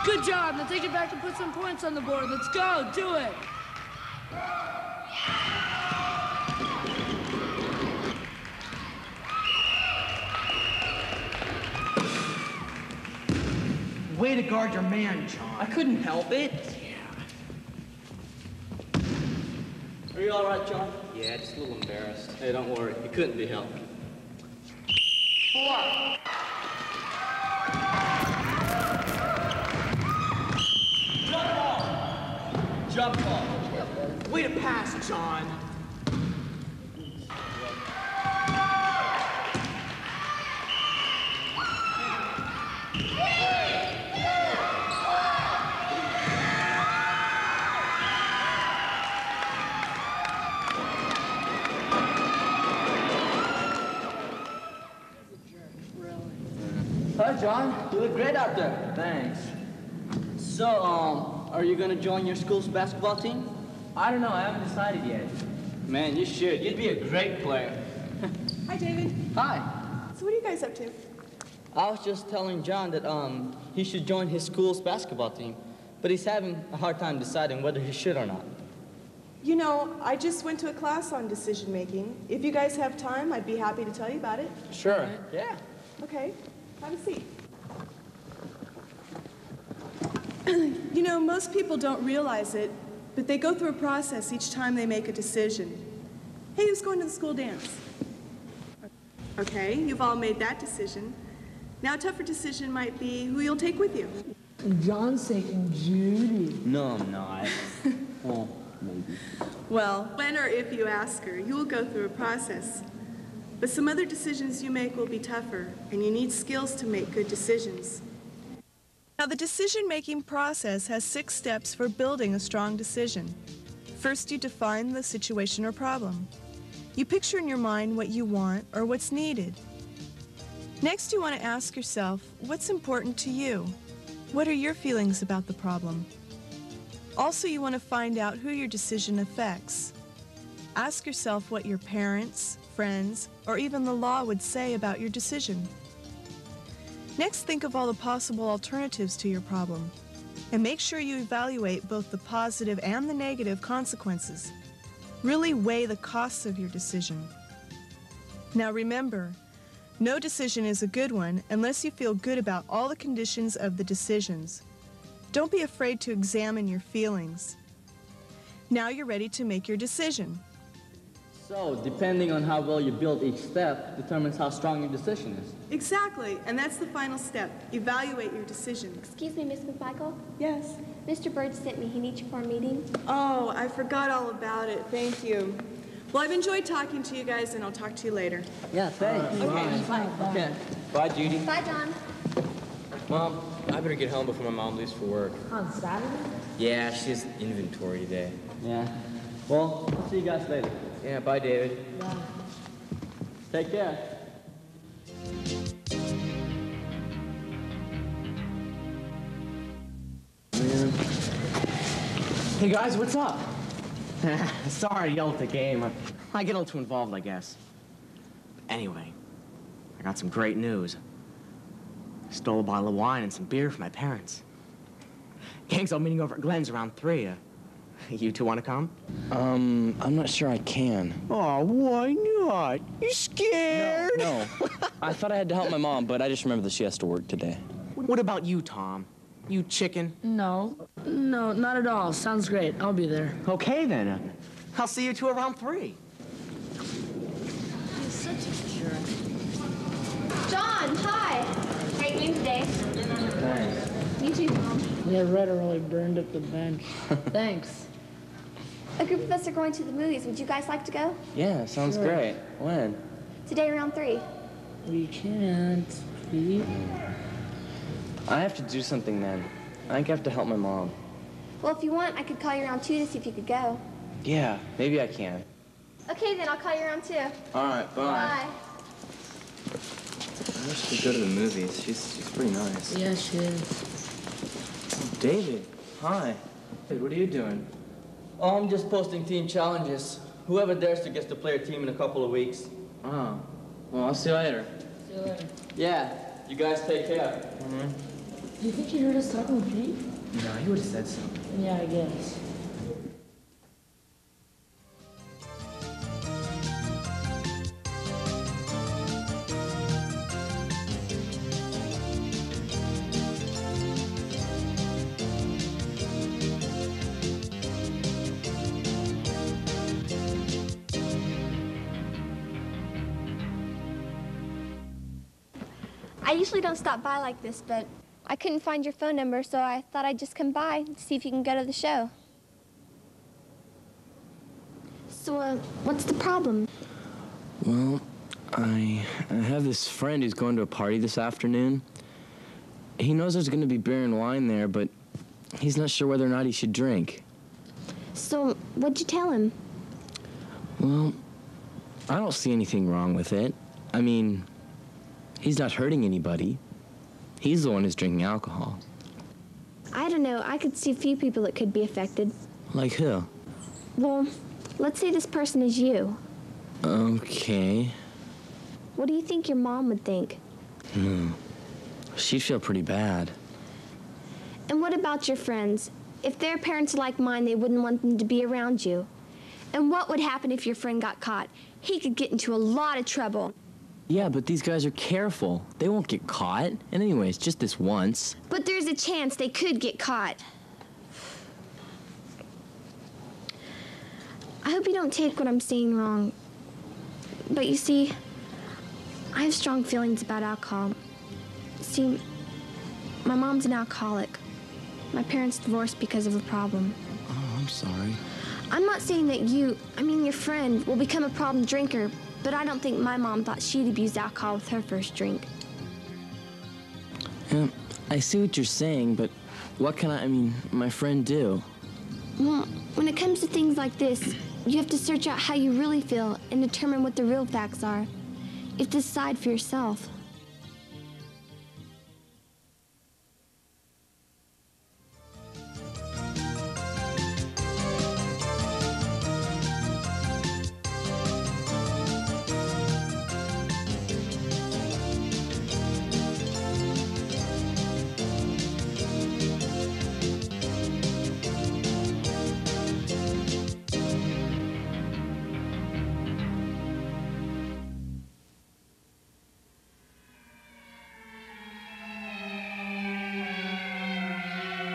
Good job. Now take it back and put some points on the board. Let's go. Do it. Way to guard your man, John. I couldn't help it. Are you all right, John? Yeah, just a little embarrassed. Hey, don't worry. It couldn't be helped. What? Jump ball. Jump ball. Way to pass, John. Hi, John. You look great out there. Thanks. So, are you gonna join your school's basketball team? I don't know. I haven't decided yet. Man, you should. You'd be a great player. Hi, David. Hi. So what are you guys up to? I was just telling John that he should join his school's basketball team, but he's having a hard time deciding whether he should or not. You know, I just went to a class on decision making. If you guys have time, I'd be happy to tell you about it. Sure. Yeah. Okay, have a seat. You know, most people don't realize it, but they go through a process each time they make a decision. Hey, who's going to the school dance? Okay, you've all made that decision. Now a tougher decision might be who you'll take with you. John's taking Judy. No, I'm not. Well, maybe. Well, when or if you ask her, you will go through a process. But some other decisions you make will be tougher, and you need skills to make good decisions. Now, the decision-making process has 6 steps for building a strong decision. First, you define the situation or problem. You picture in your mind what you want or what's needed. Next, you want to ask yourself, what's important to you? What are your feelings about the problem? Also, you want to find out who your decision affects. Ask yourself what your parents, friends, or even the law would say about your decision. Next, think of all the possible alternatives to your problem, and make sure you evaluate both the positive and the negative consequences. Really weigh the costs of your decision. Now remember, no decision is a good one unless you feel good about all the conditions of the decisions. Don't be afraid to examine your feelings. Now you're ready to make your decision. So, depending on how well you build each step determines how strong your decision is. Exactly, and that's the final step. Evaluate your decision. Excuse me, Miss McMichael? Yes? Mr. Bird sent me. He needs you for a meeting. Oh, I forgot all about it. Thank you. Well, I've enjoyed talking to you guys, and I'll talk to you later. Yeah, thanks. Bye. Okay. Bye, Judy. Bye, John. Mom, I better get home before my mom leaves for work. On Saturday? Yeah, she has inventory today. Yeah. Well, I'll see you guys later. Yeah, bye, David. Bye. Take care. Hey guys, what's up? Sorry to yell at the game. I get a little too involved, I guess. Anyway, I got some great news. I stole a bottle of wine and some beer from my parents. Gang's all meeting over at Glenn's around 3. You two want to come? I'm not sure I can. Oh, why not? You scared? No. I thought I had to help my mom, but I just remembered that she has to work today. What about you, Tom? You chicken? No, not at all. Sounds great. I'll be there. Okay, then. I'll see you two around 3. He's such a jerk. John, hi. Great news today. Thanks. You too, Mom. Yeah, Red really burned up the bench. Thanks. A group of us are going to the movies. Would you guys like to go? Yeah, sounds Sure. great. When? Today around 3. We can't, Pete. I have to do something then. I think I have to help my mom. Well, if you want, I could call you around 2 to see if you could go. Yeah, maybe I can. Okay, then I'll call you around 2. All right, bye. Bye. I wish she'd go to the movies. She's pretty nice. Yeah, she is. David, hi. Hey, what are you doing? Oh, I'm just posting team challenges. Whoever dares to gets to play a team in a couple of weeks. Oh, well, I'll see you later. See you later. Yeah, you guys take care. Do you think he heard us talking with Pete? No, he would have said so. Yeah, I guess. I usually don't stop by like this, but I couldn't find your phone number, so I thought I'd just come by and see if you can go to the show. So, what's the problem? Well, I have this friend who's going to a party this afternoon. He knows there's going to be beer and wine there, but he's not sure whether or not he should drink. So, what'd you tell him? Well, I don't see anything wrong with it. I mean, he's not hurting anybody. He's the one who's drinking alcohol. I don't know. I could see a few people that could be affected. Like who? Well, let's say this person is you. Okay. What do you think your mom would think? She'd feel pretty bad. And what about your friends? If their parents are like mine, they wouldn't want them to be around you. And what would happen if your friend got caught? He could get into a lot of trouble. Yeah, but these guys are careful. They won't get caught. And anyways, just this once. But there's a chance they could get caught. I hope you don't take what I'm saying wrong. But you see, I have strong feelings about alcohol. See, my mom's an alcoholic. My parents divorced because of the problem. Oh, I'm sorry. I'm not saying that your friend, will become a problem drinker, but I don't think my mom thought she'd abused alcohol with her first drink. Yeah, I see what you're saying, but what can my friend do? Well, when it comes to things like this, you have to search out how you really feel and determine what the real facts are. You have to decide for yourself.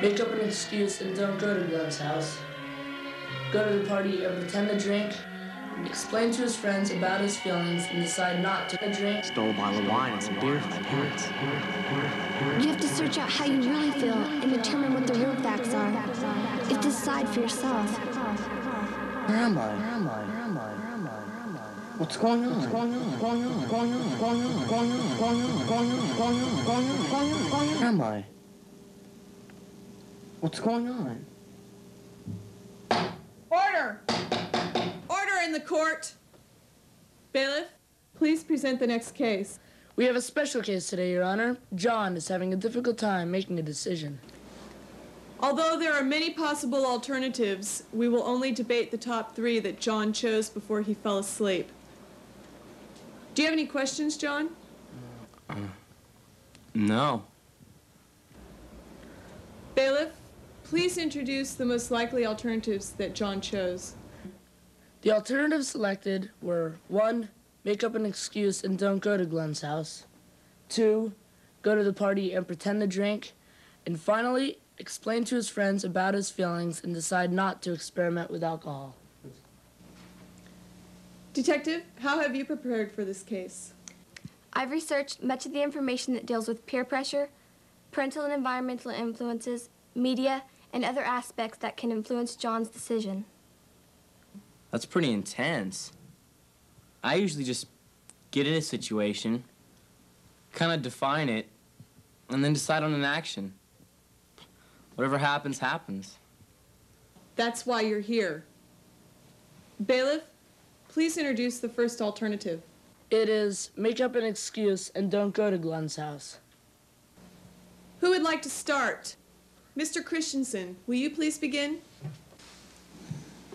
Make up an excuse and don't go to Glenn's house. Go to the party and pretend to drink. Explain to his friends about his feelings and decide not to drink. Stole a bottle of wine and some beer from my parents. You have to search out how you really feel and determine what the real facts are. You have to decide for yourself. Where am I? What's going on? Where am I? What's going on? Order! Order in the court! Bailiff, please present the next case. We have a special case today, Your Honor. John is having a difficult time making a decision. Although there are many possible alternatives, we will only debate the top 3 that John chose before he fell asleep. Do you have any questions, John? No. Bailiff, please introduce the most likely alternatives that John chose. The alternatives selected were 1. Make up an excuse and don't go to Glenn's house. 2. Go to the party and pretend to drink. And finally, explain to his friends about his feelings and decide not to experiment with alcohol. Detective, how have you prepared for this case? I've researched much of the information that deals with peer pressure, parental and environmental influences, media, and other aspects that can influence John's decision. That's pretty intense. I usually just get in a situation, kind of define it, and then decide on an action. Whatever happens, happens. That's why you're here. Bailiff, please introduce the first alternative. It is make up an excuse and don't go to Glenn's house. Who would like to start? Mr. Christensen, will you please begin?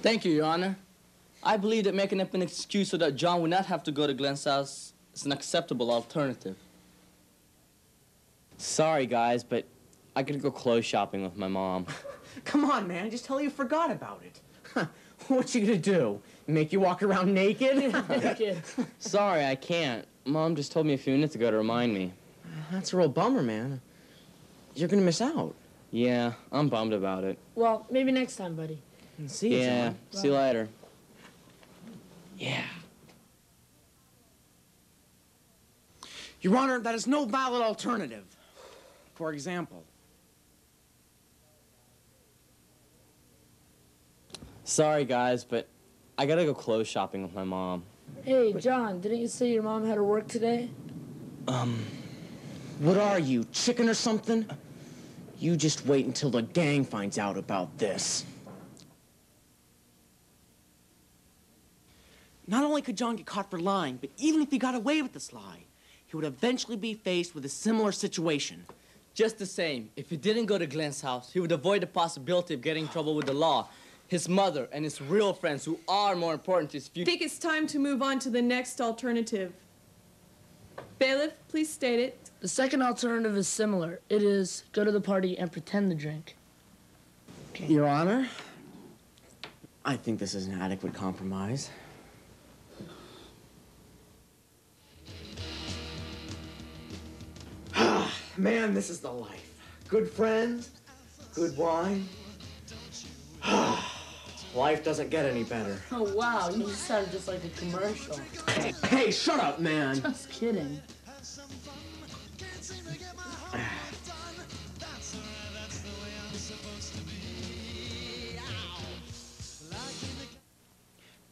Thank you, Your Honor. I believe that making up an excuse so that John would not have to go to Glenn's house is an acceptable alternative. Sorry, guys, but I gotta go clothes shopping with my mom. Come on, man. Just tell her you forgot about it. What you gonna do? Make you walk around naked? Sorry, I can't. Mom just told me a few minutes ago to remind me. That's a real bummer, man. You're gonna miss out. Yeah, I'm bummed about it. Well, maybe next time, buddy. See you, Yeah, John. see you later. Yeah. Your Honor, that is no valid alternative. For example. Sorry, guys, but I gotta go clothes shopping with my mom. Hey, John, didn't you say your mom had to work today? What are you, chicken or something? You just wait until the gang finds out about this. Not only could John get caught for lying, but even if he got away with this lie, he would eventually be faced with a similar situation. Just the same, if he didn't go to Glenn's house, he would avoid the possibility of getting in trouble with the law, his mother, and his real friends who are more important to his I future. think it's time to move on to the next alternative. Bailiff, please state it. The second alternative is similar. It is go to the party and pretend to drink. Your Honor, I think this is an adequate compromise. Man, this is the life. Good friends, good wine. Life doesn't get any better. Oh, wow, you sound just like a commercial. Hey, shut up, man. Just kidding.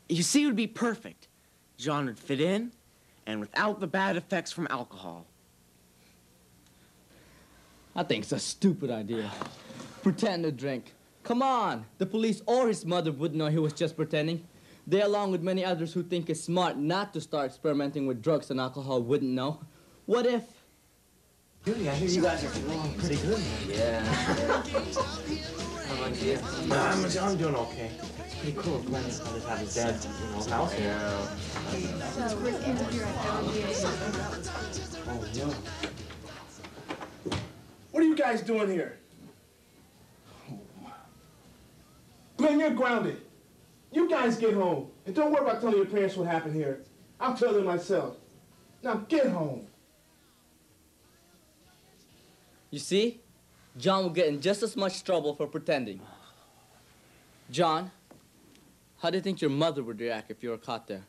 You see, it would be perfect. John would fit in, and without the bad effects from alcohol. I think it's a stupid idea. Pretend to drink. Come on! The police or his mother would know he was just pretending. They, along with many others who think it's smart not to start experimenting with drugs and alcohol, wouldn't know. What if? Really, I hear you guys are getting along pretty good. Yeah. How about you? I'm doing okay. It's pretty cool. Glenn just have his dad, house here. Oh, no. What are you guys doing here? Glenn, you're grounded. You guys get home. And don't worry about telling your parents what happened here. I'll tell them myself. Now get home. You see? John will get in just as much trouble for pretending. John, how do you think your mother would react if you were caught there?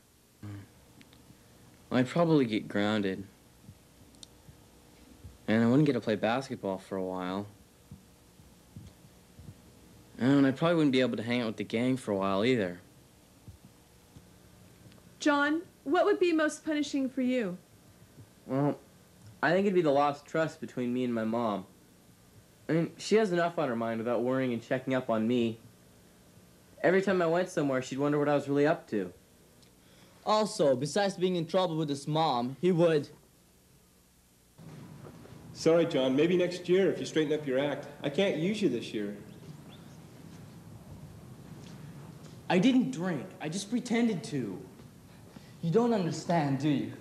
I'd probably get grounded. And I wouldn't get to play basketball for a while. And I probably wouldn't be able to hang out with the gang for a while either. John, what would be most punishing for you? Well, I think it'd be the lost trust between me and my mom. I mean, she has enough on her mind without worrying and checking up on me. Every time I went somewhere, she'd wonder what I was really up to. Also, besides being in trouble with his mom, he would... Sorry, John. Maybe next year if you straighten up your act. I can't use you this year. I didn't drink. I just pretended to. You don't understand, do you?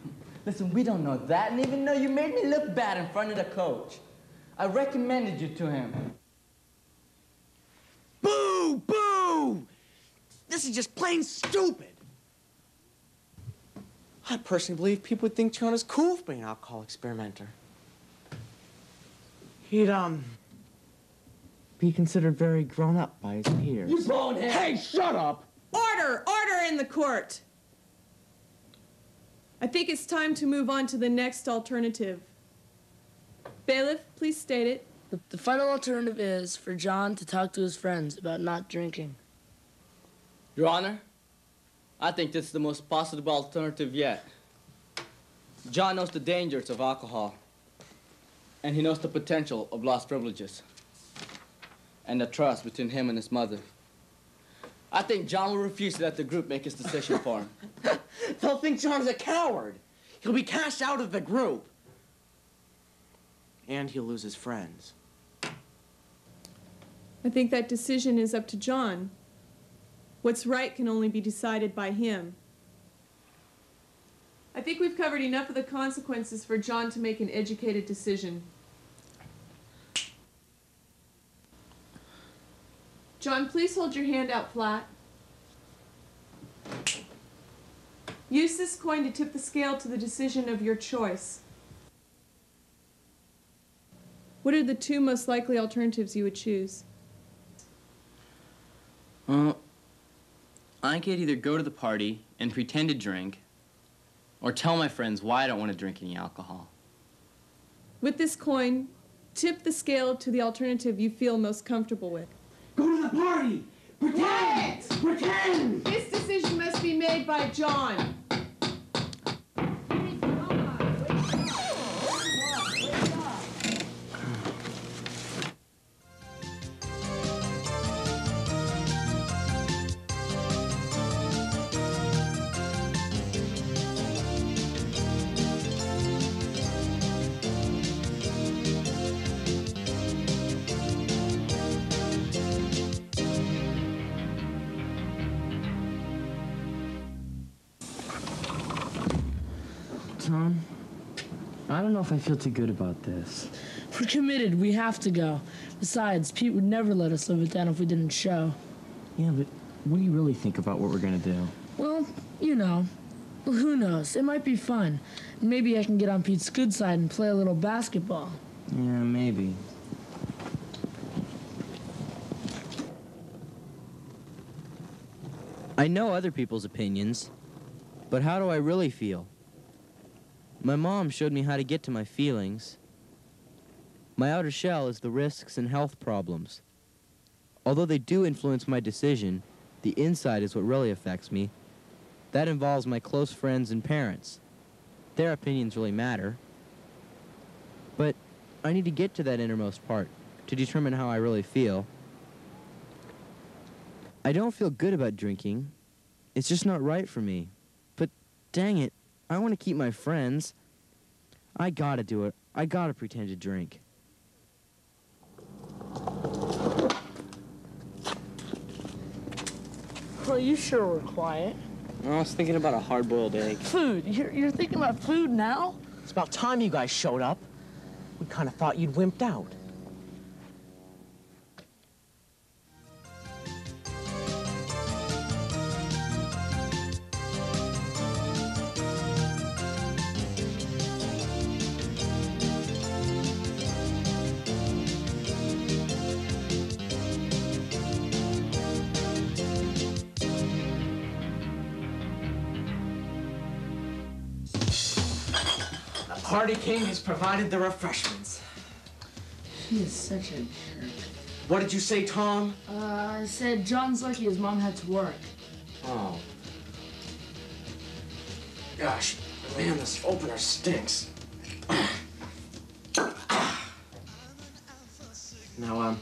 Listen, we don't know that, and even though you made me look bad in front of the coach, I recommended you to him. Boo! Boo! This is just plain stupid. I personally believe people would think John is cool for being an alcohol experimenter. He'd, be considered very grown up by his peers. You bonehead! Hey, shut up! Order! Order in the court! I think it's time to move on to the next alternative. Bailiff, please state it. The final alternative is for John to talk to his friends about not drinking. Your Honor, I think this is the most positive alternative yet. John knows the dangers of alcohol, and he knows the potential of lost privileges, and the trust between him and his mother. I think John will refuse to let the group make his decision for him. They'll think John's a coward. He'll be cast out of the group. And he'll lose his friends. I think that decision is up to John. What's right can only be decided by him. I think we've covered enough of the consequences for John to make an educated decision. John, please hold your hand out flat. Use this coin to tip the scale to the decision of your choice. What are the two most likely alternatives you would choose? Well, I could either go to the party and pretend to drink, or tell my friends why I don't want to drink any alcohol. With this coin, tip the scale to the alternative you feel most comfortable with. Go to the party! Pretend! Pretend! This decision must be made by John. Tom, I don't know if I feel too good about this. We're committed. We have to go. Besides, Pete would never let us live it down if we didn't show. Yeah, but what do you really think about what we're gonna do? Well, you know. Well, who knows? It might be fun. Maybe I can get on Pete's good side and play a little basketball. Yeah, maybe. I know other people's opinions, but how do I really feel? My mom showed me how to get to my feelings. My outer shell is the risks and health problems. Although they do influence my decision, the inside is what really affects me. That involves my close friends and parents. Their opinions really matter. But I need to get to that innermost part to determine how I really feel. I don't feel good about drinking. It's just not right for me. But dang it, I want to keep my friends. I gotta do it. I gotta pretend to drink. Well, you sure were quiet. I was thinking about a hard-boiled egg. Food. You're thinking about food now? It's about time you guys showed up. We kind of thought you'd wimped out. Party King has provided the refreshments. He is such a jerk. What did you say, Tom? I said John's lucky his mom had to work. Oh. Gosh, man, this opener stinks. Now,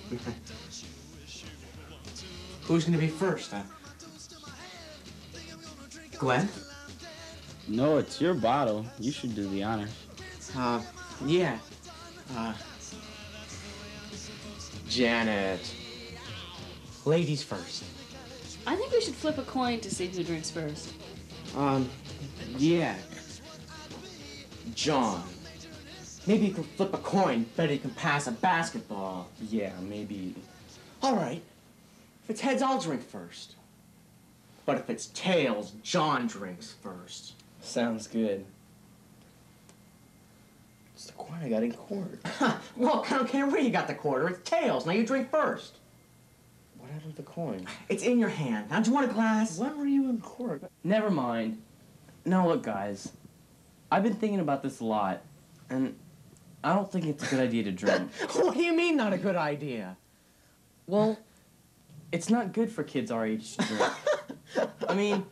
who's gonna be first? Glenn? No, it's your bottle. You should do the honors. Yeah. Janet. Ladies first. I think we should flip a coin to see who drinks first. Yeah. John. Maybe you can flip a coin, better you can pass a basketball. Yeah, maybe. All right. If it's heads, I'll drink first. But if it's tails, John drinks first. Sounds good. It's the coin I got in court. Well, I don't care where you got the quarter. It's tails. Now you drink first. What happened to the coin? It's in your hand. Now, do you want a glass? When were you in court? Never mind. Now look, guys. I've been thinking about this a lot, and I don't think it's a good idea to drink. What do you mean, not a good idea? Well, it's not good for kids our age to drink. I mean,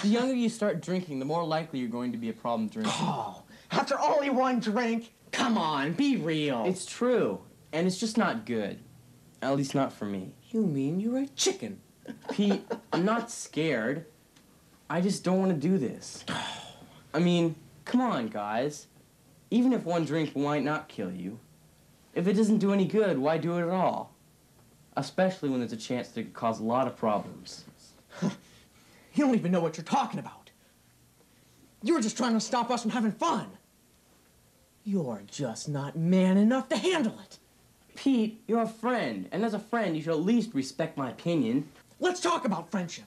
the younger you start drinking, the more likely you're going to be a problem drinking. Oh, after only one drink? Come on, be real. It's true, and it's just not good. At least not for me. You mean you're a chicken? Pete, I'm not scared. I just don't want to do this. I mean, come on, guys. Even if one drink might not kill you, if it doesn't do any good, why do it at all? Especially when there's a chance that it could cause a lot of problems. You don't even know what you're talking about. You're just trying to stop us from having fun. You're just not man enough to handle it. Pete, you're a friend, and as a friend, you should at least respect my opinion. Let's talk about friendship.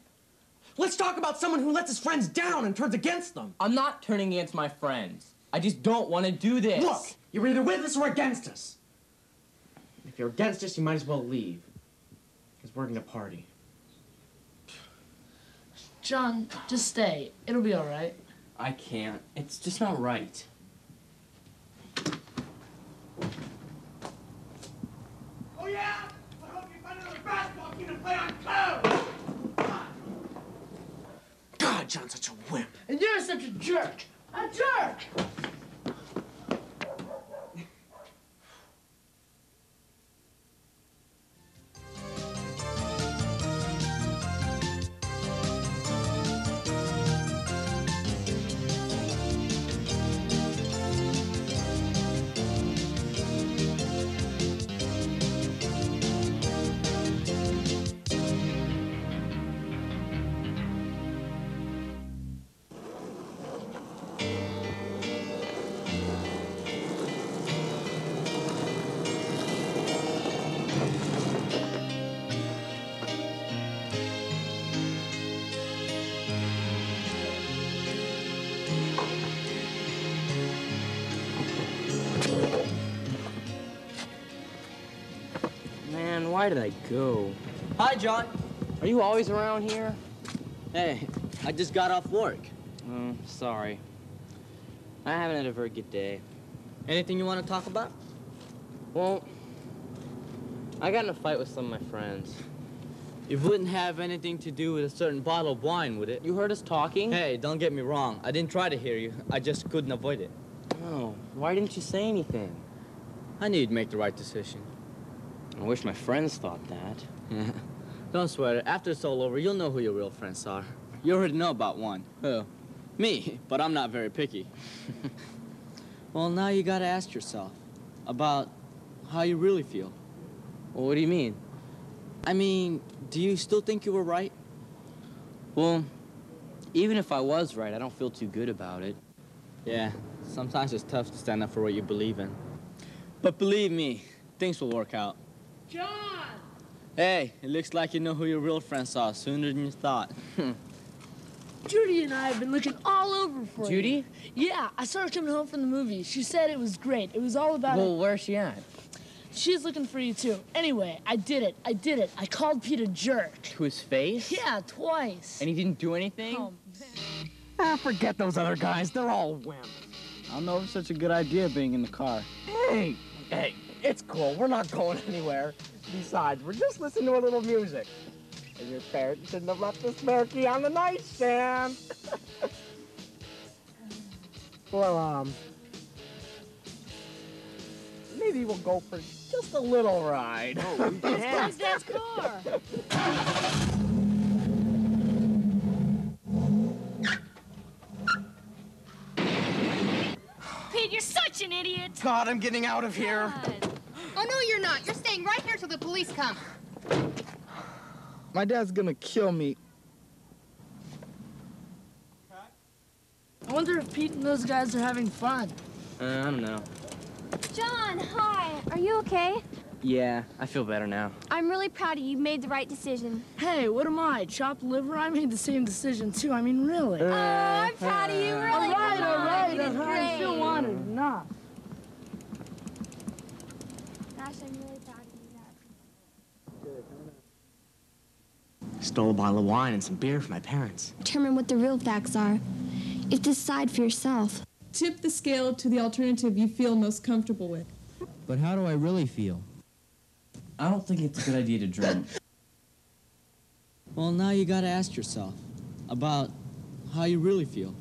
Let's talk about someone who lets his friends down and turns against them. I'm not turning against my friends. I just don't want to do this. Look, you're either with us or against us. If you're against us, you might as well leave. Because we're gonna party. John, just stay. It'll be all right. I can't. It's just not right. Oh, yeah? I hope you find another basketball team to play on code! God, John's such a wimp. And you're such a jerk. A jerk! Man, why did I go? Hi, John. Are you always around here? Hey, I just got off work. Oh, sorry. I haven't had a very good day. Anything you want to talk about? Well, I got in a fight with some of my friends. It wouldn't have anything to do with a certain bottle of wine, would it? You heard us talking? Hey, don't get me wrong. I didn't try to hear you. I just couldn't avoid it. Oh, why didn't you say anything? I knew you'd make the right decision. I wish my friends thought that. Don't sweat it. After it's all over, you'll know who your real friends are. You already know about one. Who? Me, but I'm not very picky. Well, now you gotta ask yourself about how you really feel. Well, what do you mean? I mean, do you still think you were right? Well, even if I was right, I don't feel too good about it. Yeah, sometimes it's tough to stand up for what you believe in. But believe me, things will work out. John! Hey, it looks like you know who your real friends are sooner than you thought. Judy and I have been looking all over for you. Judy? Yeah, I saw her coming home from the movie. She said it was great. It was all about Well, where's she at? She's looking for you, too. Anyway, I did it. I called Pete a jerk. To his face? Yeah, twice. And he didn't do anything? Oh, Forget those other guys. They're all wimps. I don't know if it's such a good idea being in the car. Hey, it's cool. We're not going anywhere. Besides, we're just listening to a little music. And your parents shouldn't have left the spare key on the nightstand. Well, maybe we'll go for just a little ride. Oh, Where's Dad's car? Pete, you're such an idiot. God, I'm getting out of here. Oh, no, you're not. You're staying right here till the police come. My dad's gonna kill me. I wonder if Pete and those guys are having fun. I don't know. John, hi. Are you okay? Yeah, I feel better now. I'm really proud of you. You made the right decision. Hey, what am I? Chopped liver? I made the same decision, too. I mean, really. Oh, I'm proud of you. Really. All right. You did I still great. wanted enough. Gosh, I'm really proud of you, Dad. Stole a bottle of wine and some beer from my parents. Determine what the real facts are. You have to decide for yourself. Tip the scale to the alternative you feel most comfortable with. But how do I really feel? I don't think it's a good idea to drink. Well, now you gotta ask yourself about how you really feel.